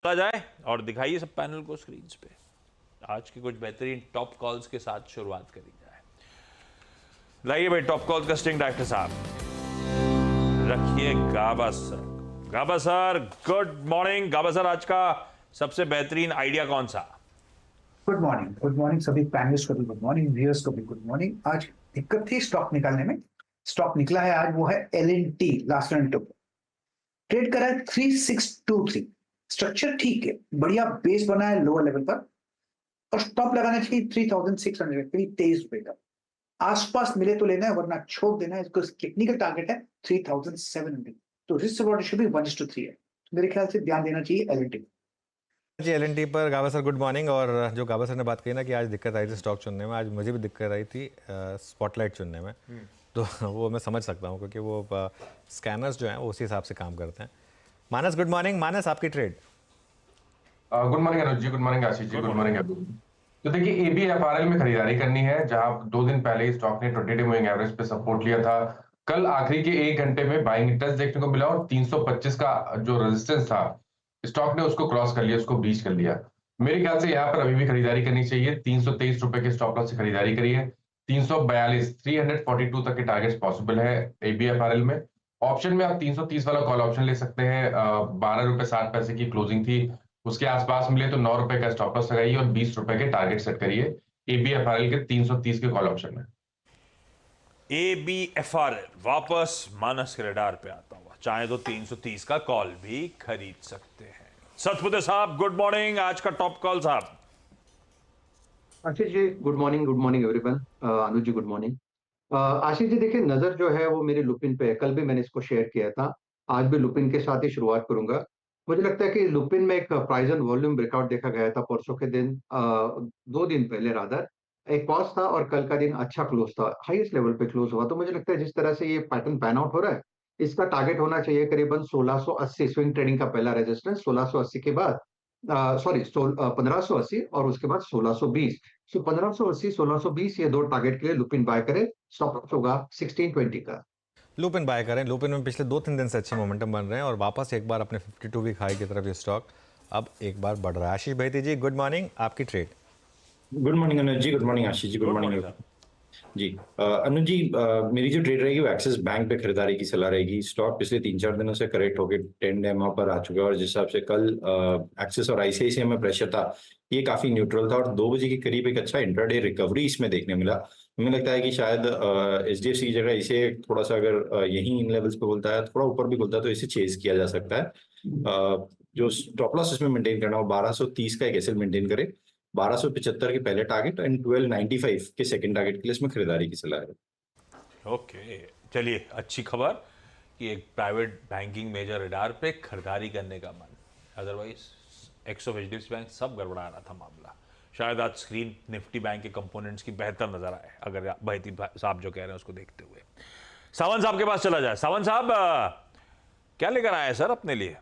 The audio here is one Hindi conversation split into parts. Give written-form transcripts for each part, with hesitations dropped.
चला जाए और दिखाइए सब पैनल को स्क्रीन पे। आज की कुछ बेहतरीन टॉप कॉल्स के साथ शुरुआत करी जाए। लाइए भाई टॉप कॉल का स्टिंग डायरेक्टर साहब रखिए गाबा सर। गाबा सर गुड मॉर्निंग। गाबा सर आज का सबसे बेहतरीन आइडिया कौन सा? गुड मॉर्निंग सभी पैनलिस्ट को भी गुड मॉर्निंग, व्यूअर्स को भी गुड मॉर्निंग। आज दिक्कत थी स्टॉक निकालने में, स्टॉक निकला है आज, वो है LNT। लास्ट टाइम ट्रेड करा है 3623। स्ट्रक्चर ठीक है, बढ़िया बेस बना है लोअर लेवल पर, और स्टॉप लगाना चाहिए 3600, करीब 23 रुपए का आसपास मिले तो लेना है, वरना छोड़ देना है। इसको टेक्निकल टारगेट है 3700, तो रिस्क रिवॉर्ड रेशियो भी 1:3 है। तो मेरे ख्याल से ध्यान देना चाहिए LNT। जी एलएनटी पर गाबा सर गुड मॉर्निंग। और जो गाबा सर ने बात कही ना कि आज दिक्कत आई थी स्टॉक चुनने में, आज मुझे भी दिक्कत आई थी स्पॉटलाइट चुनने में। तो वो मैं समझ सकता हूँ क्योंकि वो स्कैनर्स जो हैं वो उसी हिसाब से काम करते हैं। मानस गुड मॉर्निंग। मानस आपकी trade. Good morning Anuj ji, good morning Ashish ji, good morning everyone. तो देखिए ABFRL में खरीदारी करनी है, जहां 2 दिन पहले स्टॉक ने 20 डे मूविंग एवरेज पे सपोर्ट लिया था। कल आखिरी के 1 घंटे में बाइंग टच देखने को मिला और 325 का जो रेजिस्टेंस था स्टॉक ने उसको क्रॉस कर लिया, उसको ब्रीच कर लिया। मेरे ख्याल से यहाँ पर अभी भी खरीदारी करनी चाहिए। 323 रुपए के स्टॉप लॉस से खरीदारी करिए। 342 342 तक के टारगेट्स पॉसिबल है ABFRL में। ऑप्शन में आप 330 वाला कॉल ऑप्शन ले सकते हैं। 12 रुपए 60 पैसे की क्लोजिंग थी, उसके आसपास मिले तो 9 रुपए का स्टॉप लॉस लगाइए और 20 रुपए के टारगेट सेट करिए ABFRL के 330 के कॉल ऑप्शन में। ABFRL वापस मानस के रडार पे आता हुआ, चाहे तो 330 का कॉल भी खरीद सकते हैं। सतपुते साहब गुड मॉर्निंग। आज का टॉप कॉल साहब। आशीष जी गुड मॉर्निंग एवरीवन। अनुज जी गुड मॉर्निंग। आशीष जी देखिए, नजर जो है वो मेरे लुपिन पे है। कल भी मैंने इसको शेयर किया था, आज भी लुपिन के साथ ही शुरुआत करूंगा। मुझे लगता है कि लुपिन में एक प्राइस एंड वॉल्यूम ब्रेकआउट देखा गया था परसों के दिन, 2 दिन पहले रादर। एक पॉज था और कल का दिन अच्छा क्लोज था, हाईएस्ट लेवल पे क्लोज हुआ। तो मुझे लगता है जिस तरह से ये पैटर्न पैन आउट हो रहा है, इसका टारगेट होना चाहिए करीबन 1680। स्विंग ट्रेडिंग का पहला रेजिस्टेंस 1680 के बाद, सॉरी 1580 और उसके बाद 1620। सो 1580 1620 ये दो टारगेट के लिए लुपिन बाय करें। स्टॉप लॉस होगा 1620 का। लुपिन बाय करें। लुपिन में पिछले 2-3 दिन से अच्छे मोमेंटम बन रहे हैं और वापस एक बार अपने 52 वीक हाई की तरफ ये स्टॉक अब एक बार बढ़ रहा है। आशीष भाई जी गुड मॉर्निंग, आपकी trade. Good morning Anuj ji, good morning Ashish ji, good morning जी। अनुज जी, मेरी जो ट्रेड रहेगी वो एक्सिस बैंक पे खरीदारी की सलाह रहेगी। स्टॉक पिछले 3-4 दिनों से करेक्ट होकर 10 डे पर आ चुका है और जिस हिसाब से कल एक्सिस और ICICI में प्रेशर था, ये काफी न्यूट्रल था और 2 बजे के करीब एक अच्छा इंट्राडे रिकवरी इसमें देखने मिला। हमें लगता है कि शायद HDFC की जगह इसे थोड़ा सा अगर यही इन लेवल्स पे खुलता है, थोड़ा ऊपर भी खुलता है, तो इसे चेज किया जा सकता है। जो स्टॉप लॉस इसमें मेंटेन करना हो 1230 का एक एसएल मेंटेन करे, 1275 के पहले टारगेट एंड 1295 के सेकंड टारगेट के लिए इसमें खरीदारी की सलाह है। ओके चलिए, अच्छी खबर कि एक प्राइवेट बैंकिंग मेजर रडार पे खरीदारी करने का मन। Otherwise x of HDFC bank सब गड़बड़ा रहा था मामला। शायद आज स्क्रीन निफ्टी बैंक के कंपोनेंट्स की बेहतर नजर आए, अगर बहती साहब जो कह रहे हैं उसको देखते हुए। सावन साहब के पास चला जाए। सावन साहब क्या लेकर आए हैं सर अपने लिए?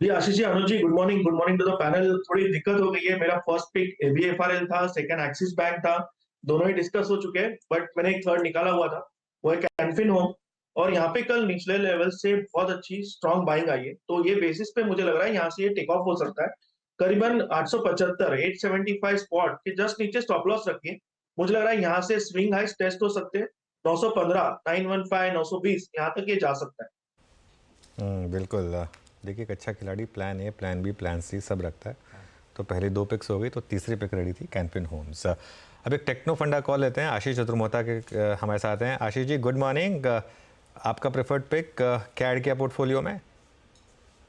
जी Ashish ji, Anuj ji good morning to the panel. थोड़ी दिक्कत हो गई है। मेरा फर्स्ट पिक ABFRL था, सेकंड एक्सिस बैंक था, दोनों ही डिस्कस हो चुके हैं, बट मैंने एक थर्ड निकाला हुआ था, वो है कैनफिन होम। और यहाँ पे कल निचले लेवल से बहुत अच्छी स्ट्रॉन्ग बाइंग आई है, तो ये बेसिस पे मुझे लग रहा है यहाँ से ये टेक ऑफ हो सकता है। करीबन 875 875 स्पॉट के जस्ट नीचे स्टॉप लॉस रखिए। मुझे लग रहा है यहाँ से स्विंग हाइस टेस्ट हो सकते हैं 915 915 920, यहाँ तक ये जा सकता है। बिल्कुल। देखिए एक अच्छा खिलाड़ी plan A, plan B, plan C सब रखता है। तो पहली 2 पिक्स हो गई, तो तीसरी पिक रेडी थी कैनफिन होम्स। अब एक टेक्नो फंडा कॉल लेते हैं। आशीष चतुर्मोहता के हमारे साथ हैं। आशीष जी गुड मॉर्निंग। आपका प्रेफर्ड पिक क्या ऐड किया पोर्टफोलियो में?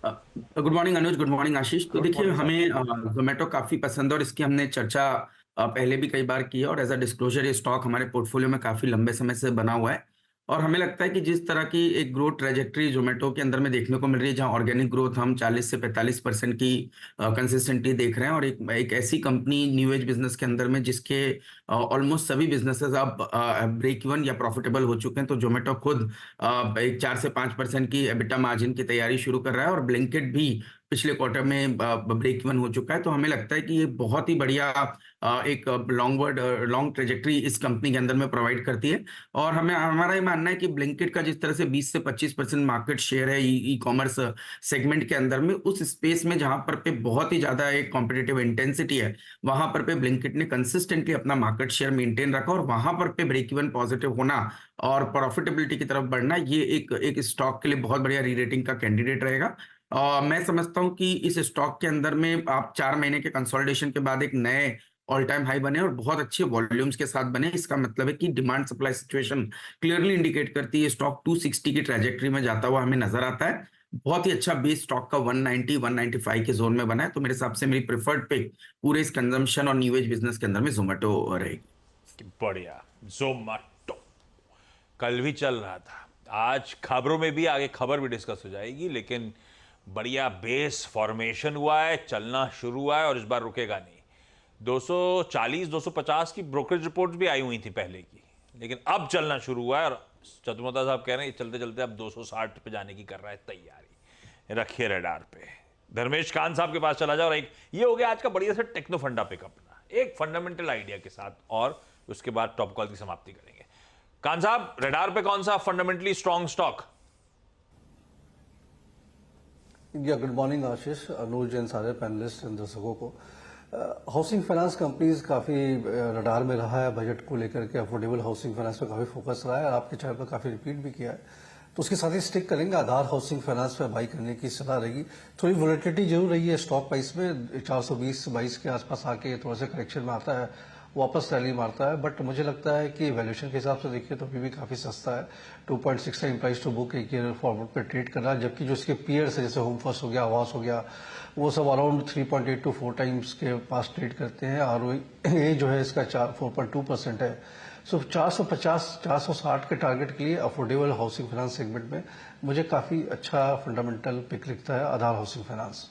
गुड मॉर्निंग अनुज, गुड मॉर्निंग आशीष। तो देखिए हमें जोमेटो काफी पसंद है और इसकी हमने चर्चा पहले भी कई बार की है और एज अ डिस्क्लोजर ये स्टॉक हमारे पोर्टफोलियो में काफी लंबे समय से बना हुआ है। और हमें लगता है कि जिस तरह की एक ग्रोथ ट्रेजेक्टरी जोमेटो के अंदर में देखने को मिल रही है, जहां ऑर्गेनिक ग्रोथ हम 40 से 45% की कंसिस्टेंटली देख रहे हैं, और एक ऐसी कंपनी न्यू एज बिजनेस के अंदर में जिसके ऑलमोस्ट सभी बिजनेसेस अब ब्रेक इवन या प्रॉफिटेबल हो चुके हैं। तो जोमेटो खुद एक 4 से 5% की एबिटा मार्जिन की तैयारी शुरू कर रहा है और ब्लिंकिट भी पिछले क्वार्टर में ब्रेक इवन हो चुका है। तो हमें लगता है कि ये बहुत ही बढ़िया एक लॉन्ग ट्रेजेक्टरी इस कंपनी के अंदर में प्रोवाइड करती है। और हमारा ये मानना है कि ब्लिंकिट का जिस तरह से 20 से 25% मार्केट शेयर है ई कॉमर्स सेगमेंट के अंदर में, उस स्पेस में जहां पर पे बहुत ही ज्यादा एक कॉम्पिटिटिव इंटेंसिटी है, वहां पर पे ब्लिंकिट ने कंसिस्टेंटली अपना मार्केट शेयर मेंटेन रखा और वहां पर पे ब्रेक इवन पॉजिटिव होना और प्रॉफिटेबिलिटी की तरफ बढ़ना, ये एक स्टॉक के लिए बहुत बढ़िया री रेटिंग का कैंडिडेट रहेगा। मैं समझता हूं कि इस स्टॉक के अंदर में आप 4 महीने के कंसोलिडेशन के बाद एक नए ऑल टाइम हाई बने और बहुत अच्छे वॉल्यूम्स के साथ बने। इसका मतलब है कि demand supply situation clearly indicate करती है स्टॉक 260 की ट्रैजेक्टरी में जाता हुआ हमें नजर आता है। बहुत ही अच्छा बेस स्टॉक का 190 195 के जोन में बना है। तो मेरे हिसाब से मेरी प्रेफर्ड पिक पूरे इस कंजम्पशन और न्यू एज बिजनेस के अंदर में जोमेटो रहेगी। बढ़िया, जोमेटो कल भी चल रहा था, आज खबरों में भी आगे खबर भी डिस्कस हो जाएगी, लेकिन बढ़िया बेस फॉर्मेशन हुआ है, चलना शुरू हुआ है और इस बार रुकेगा नहीं। 240-250 की ब्रोकरेज रिपोर्ट्स भी आई हुई थी पहले की, लेकिन अब चलना शुरू हुआ है और चतुर्मोता साहब कह रहे हैं चलते चलते अब 260 पे जाने की कर रहा है तैयारी। रखिए रडार पे। धर्मेश कान साहब के पास चला जाओ। और एक ये हो गया आज का बढ़िया सा टेक्नो फंडा पिकअप ना, एक फंडामेंटल आइडिया के साथ, और उसके बाद टॉप कॉल की समाप्ति करेंगे। कान साहब, रडार पे कौन सा fundamentally strong stock? Good morning Ashish, Anuj and सारे पैनलिस्ट एंड दर्शकों को। हाउसिंग फाइनेंस कंपनीज काफ़ी रडार में रहा है बजट को लेकर के। अफोर्डेबल हाउसिंग फाइनेंस पे काफ़ी फोकस रहा है और आपके चैनल पर काफ़ी रिपीट भी किया है, तो उसके साथ ही स्टिक करेंगे। आधार हाउसिंग फाइनेंस पे बाई करने की सलाह रहेगी। थोड़ी वोलेटिलिटी जरूर रही है स्टॉक प्राइस में, 420-22 के आसपास आके थोड़ा सा करेक्शन में आता है, वापस रैली मारता है, बट मुझे लगता है कि वैल्यूएशन के हिसाब से देखिए तो अभी भी काफ़ी सस्ता है। 2.6 टाइम प्राइस टू बुक एक ईयर फॉरवर्ड पे ट्रेड कर रहा है, जबकि जो इसके पीयर्स है जैसे होम फर्स्ट हो गया, आवास हो गया, वो सब अराउंड 3.8 to 4 टाइम्स के पास ट्रेड करते हैं। ROE जो है इसका 4.2% है। सो 450-460 के टारगेट के लिए अफोर्डेबल हाउसिंग फाइनेंस सेगमेंट में मुझे काफ़ी अच्छा फंडामेंटल पिक लिखता है आधार हाउसिंग फाइनेंस।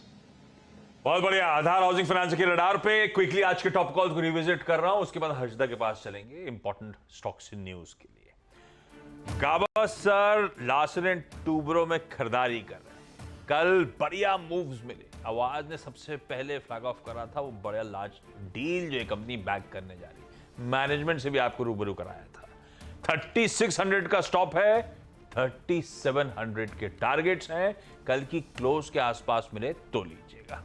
बहुत बढ़िया, आधार हाउसिंग फाइनेंस के रडार पे। क्विकली आज के टॉप कॉल्स को रिविजिट कर रहा हूं, उसके बाद हर्षदा के पास चलेंगे इंपॉर्टेंट स्टॉक्स इन न्यूज के लिए। गावस्कर लार्सन & टूब्रो में खरीदारी कर रहे हैं। कल बढ़िया मूव्स मिले। आवाज ने सबसे पहले फ्लैग ऑफ करा था वो बड़ा लार्ज डील जो ये कंपनी बैक करने जा रही है। मैनेजमेंट से भी आपको रूबरू कराया था। 3600 का स्टॉप है, 3700 के टारगेट्स हैं। कल की क्लोज के आसपास मिले तो लीजिएगा।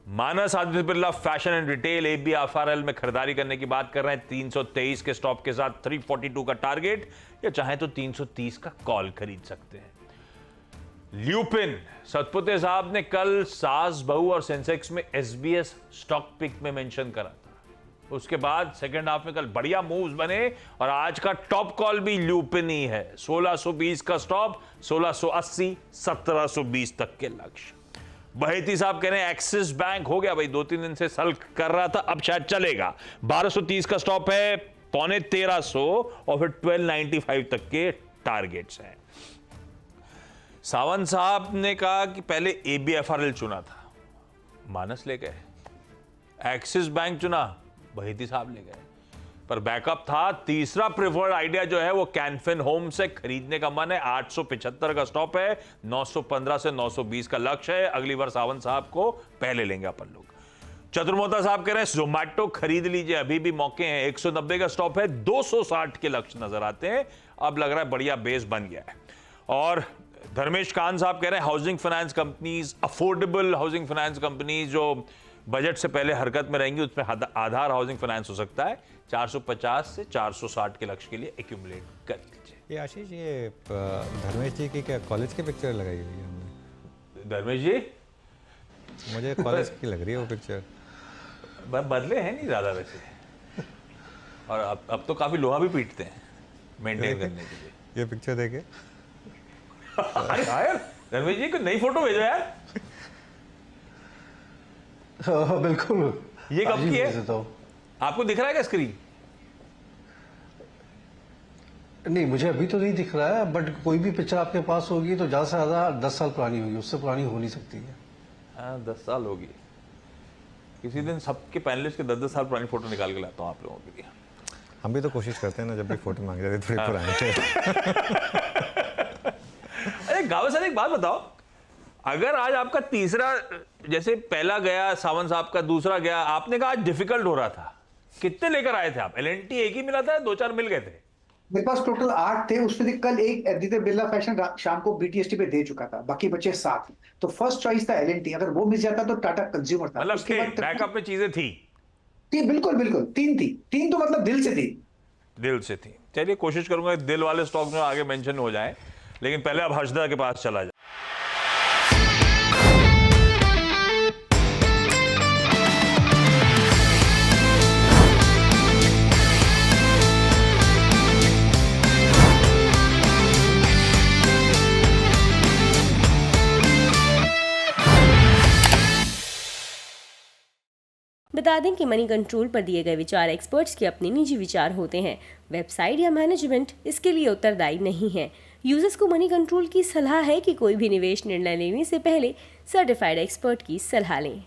Manas Aditya Birla fashion and retail ABFRL में खरीदारी करने की बात कर रहे हैं। 323 के स्टॉप के साथ 342 का टारगेट, या चाहे तो 330 का कॉल खरीद सकते हैं। ल्यूपिन सतपुते साहब ने कल सास बहू और सेंसेक्स में SBS स्टॉक पिक में मेंशन करा था। उसके बाद सेकंड हाफ में कल बढ़िया मूव्स बने और आज का टॉप कॉल भी ल्यूपिन ही है। 1620 का स्टॉप, 1680, 1720 तक के लक्ष्य। बहेती साहब कह रहे हैं एक्सिस बैंक हो गया भाई, 2-3 दिन से सल कर रहा था, अब शायद चलेगा। 1230 का स्टॉप है, 1350 और फिर 1295 तक के टारगेट्स हैं। सावंत साहब ने कहा कि पहले ABFRL चुना था, मानस ले गए। एक्सिस बैंक चुना, बहेती साहब ले गए। पर बैकअप था। तीसरा प्रेफर्ड आइडिया जो है वो कैनफिन होम से खरीदने का मन है। 875 का स्टॉप है, 915 से 920 का लक्ष्य है। अगली बार सावंत साहब को पहले लेंगे अपन लोग। चतुर्मोता साहब कह रहे हैं जोमेटो खरीद लीजिए, अभी भी मौके हैं। 190 का स्टॉप है, 260 के लक्ष्य नजर आते हैं। अब लग रहा है बढ़िया बेस बन गया है। और धर्मेश कान साहब कह रहे हैं housing finance companies, affordable housing finance companies जो बजट से पहले हरकत में रहेंगी, उसमें आधार हाउसिंग फाइनेंस हो सकता है। 450 से 460 के लक्ष्य के लिए एक्यूमुलेट कर लीजिए। ये आशीष, ये धर्मेश जी की क्या कॉलेज की पिक्चर लगाई हुई है हमने? धर्मेश जी, मुझे कॉलेज की लग रही है वो पिक्चर। बदले हैं नहीं ज्यादा वैसे, और अब तो काफी लोहा भी पीटते हैं मेंटेन करने के लिए। ये पिक्चर देखे। अरे यार धर्मेश जी को नई फोटो भेजो यार। बिल्कुल। ये कब की है? आपको दिख रहा है क्या स्क्रीन? नहीं, मुझे अभी तो नहीं दिख रहा है, बट कोई भी पिक्चर आपके पास होगी तो ज्यादा से ज्यादा 10 साल पुरानी होगी, उससे पुरानी हो नहीं सकती है। हाँ, 10 साल होगी। किसी दिन सबके पैनलिस्ट के 10-10 साल पुरानी फोटो निकाल के लाता हूँ आप लोगों के लिए। हम भी तो कोशिश करते हैं ना, जब भी फोटो मांग जाते थोड़ी पुरानी थे। अरे गावा सर, एक बात बताओ, अगर आज आपका तीसरा, जैसे पहला गया सावंत साहब का, दूसरा गया, आपने कहा आज डिफिकल्ट हो रहा था, कितने लेकर आए थे आप? एल&टी एक ही मिला था, 2-4 मिल गए थे? मेरे पास टोटल 8 थे, उसमें से कल एक आदित्य बिरला फैशन शाम को BTST पे दे चुका था, बाकी बचे 7। तो फर्स्ट चॉइस था L&T, अगर वो मिल जाता तो टाटा कंज्यूमर था। मतलब बैकअप में चीजें थी? बिल्कुल बिल्कुल, 3 थी, 3 तो मतलब दिल से थी। दिल से थी। चलिए कोशिश करूंगा दिल वाले स्टॉक में आगे मेंशन हो जाए, लेकिन पहले अब हर्षदा के पास चला जाए। बता दें कि मनी कंट्रोल पर दिए गए विचार एक्सपर्ट्स के अपने निजी विचार होते हैं। वेबसाइट या मैनेजमेंट इसके लिए उत्तरदायी नहीं है। यूजर्स को मनी कंट्रोल की सलाह है कि कोई भी निवेश निर्णय लेने से पहले सर्टिफाइड एक्सपर्ट की सलाह लें।